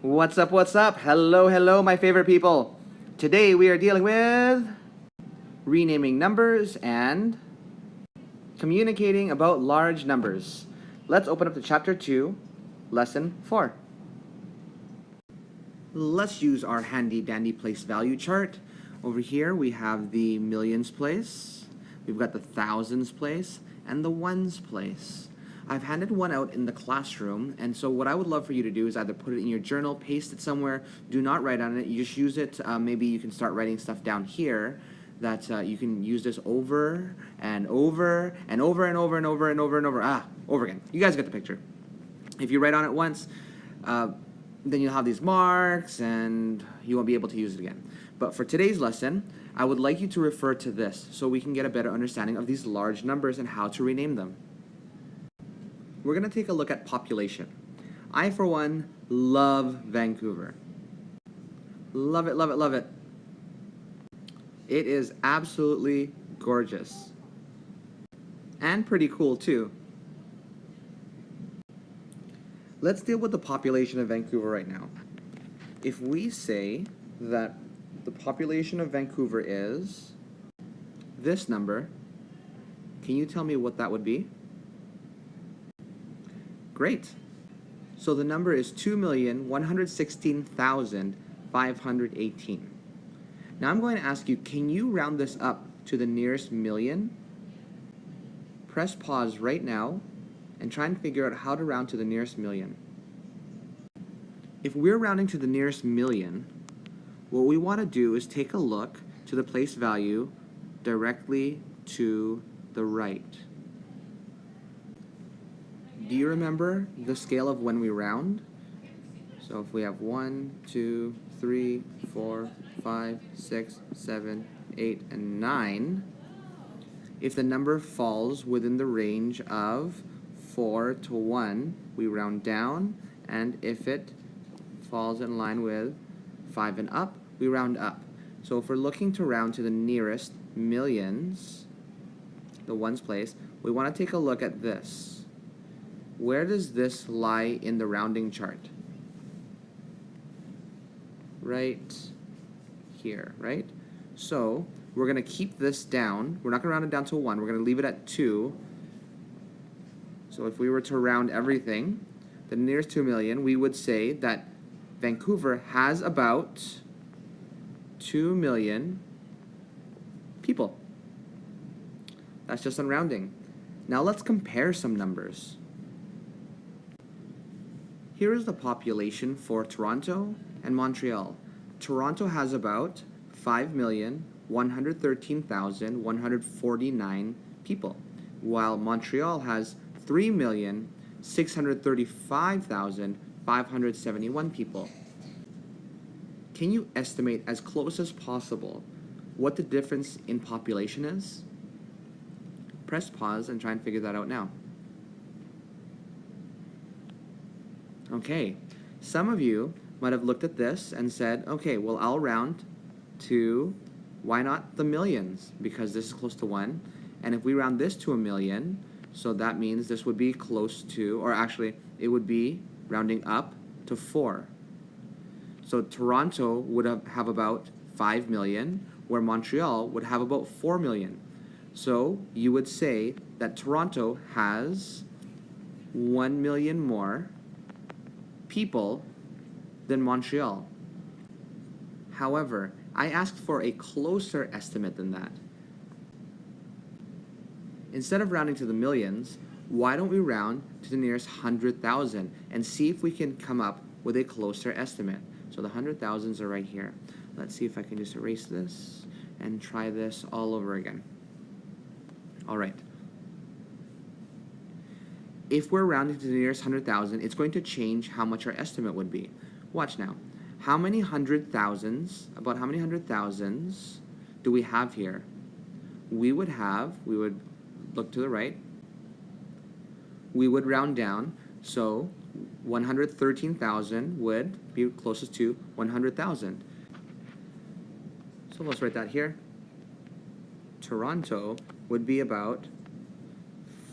What's up, what's up? Hello, hello, my favorite people. Today we are dealing with renaming numbers and communicating about large numbers. Let's open up to Chapter 2, Lesson 4. Let's use our handy dandy place value chart. Over here we have the millions place, we've got the thousands place, and the ones place. I've handed one out in the classroom, and so what I would love for you to do is either put it in your journal, paste it somewhere, do not write on it, you just use it. Maybe you can start writing stuff down here that you can use this over and over and over and over and over and over and over again. You guys get the picture. If you write on it once, then you'll have these marks and you won't be able to use it again. But for today's lesson, I would like you to refer to this so we can get a better understanding of these large numbers and how to rename them. We're going to take a look at population. I, for one, love Vancouver. Love it, love it, love it. It is absolutely gorgeous. And pretty cool, too. Let's deal with the population of Vancouver right now. If we say that the population of Vancouver is this number, can you tell me what that would be? Great. So the number is 2,116,518. Now I'm going to ask you, can you round this up to the nearest million? Press pause right now and try and figure out how to round to the nearest million. If we're rounding to the nearest million, what we want to do is take a look to the place value directly to the right. Do you remember the scale of when we round? So if we have 1, 2, 3, 4, 5, 6, 7, 8, and 9, if the number falls within the range of 4 to 1, we round down, and if it falls in line with 5 and up, we round up. So if we're looking to round to the nearest millions, the ones place, we want to take a look at this. Where does this lie in the rounding chart? Right here, right? So we're going to keep this down. We're not going to round it down to 1. We're going to leave it at 2. So if we were to round everything, the nearest 2 million, we would say that Vancouver has about 2 million people. That's just on rounding. Now let's compare some numbers. Here is the population for Toronto and Montreal. Toronto has about 5,113,149 people, while Montreal has 3,635,571 people. Can you estimate as close as possible what the difference in population is? Press pause and try and figure that out now. Okay, some of you might have looked at this and said, okay, well, I'll round to, why not the millions? Because this is close to 1. And if we round this to a million, so that means this would be close to, or actually, it would be rounding up to 4. So Toronto would have about 5 million, where Montreal would have about 4 million. So you would say that Toronto has 1 million more people than Montreal. However, I asked for a closer estimate than that. Instead of rounding to the millions, why don't we round to the nearest 100,000 and see if we can come up with a closer estimate? So the 100,000s are right here. Let's see if I can just erase this and try this all over again. All right. If we're rounding to the nearest 100,000, it's going to change how much our estimate would be. Watch now. How many hundred thousands do we have here? We would look to the right. We would round down, so 113,000 would be closest to 100,000. So let's write that here. Toronto would be about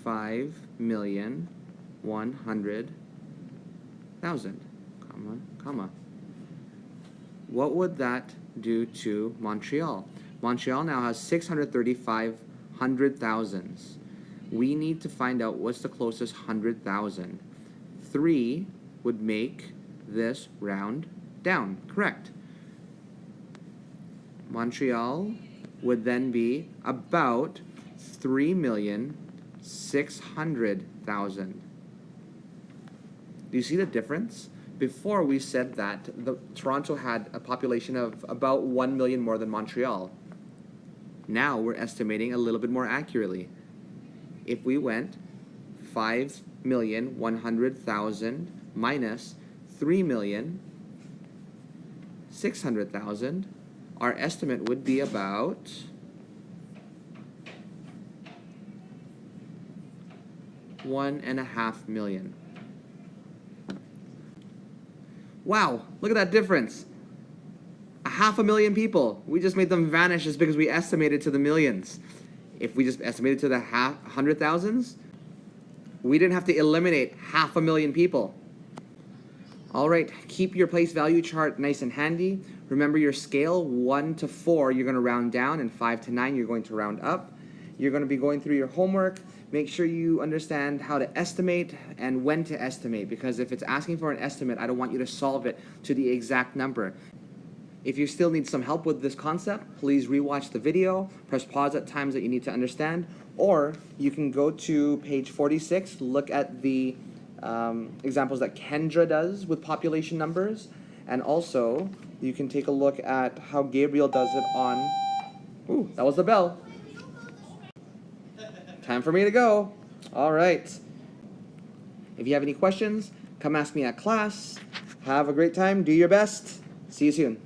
5,100,000, comma. What would that do to Montreal? Montreal now has 635 hundred thousands. We need to find out what's the closest 100,000. 3 would make this round down, correct? Montreal would then be about 3,600,000. Do you see the difference? Before we said that Toronto had a population of about 1 million more than Montreal. Now we're estimating a little bit more accurately. If we went 5,100,000 minus 3,600,000, our estimate would be about 1.5 million. Wow, look at that difference. 500,000 people. We just made them vanish just because we estimated to the millions. If we just estimated to the 100,000s, we didn't have to eliminate 500,000 people. All right, keep your place value chart nice and handy. Remember your scale, 1 to 4, you're going to round down, and 5 to 9, you're going to round up. You're going to be going through your homework. Make sure you understand how to estimate and when to estimate, because if it's asking for an estimate, I don't want you to solve it to the exact number. If you still need some help with this concept, please rewatch the video, press pause at times that you need to understand, or you can go to page 46, look at the examples that Kendra does with population numbers, and also you can take a look at how Gabriel does it on... Ooh, that was the bell. Time for me to go. All right. If you have any questions, come ask me at class. Have a great time. Do your best. See you soon.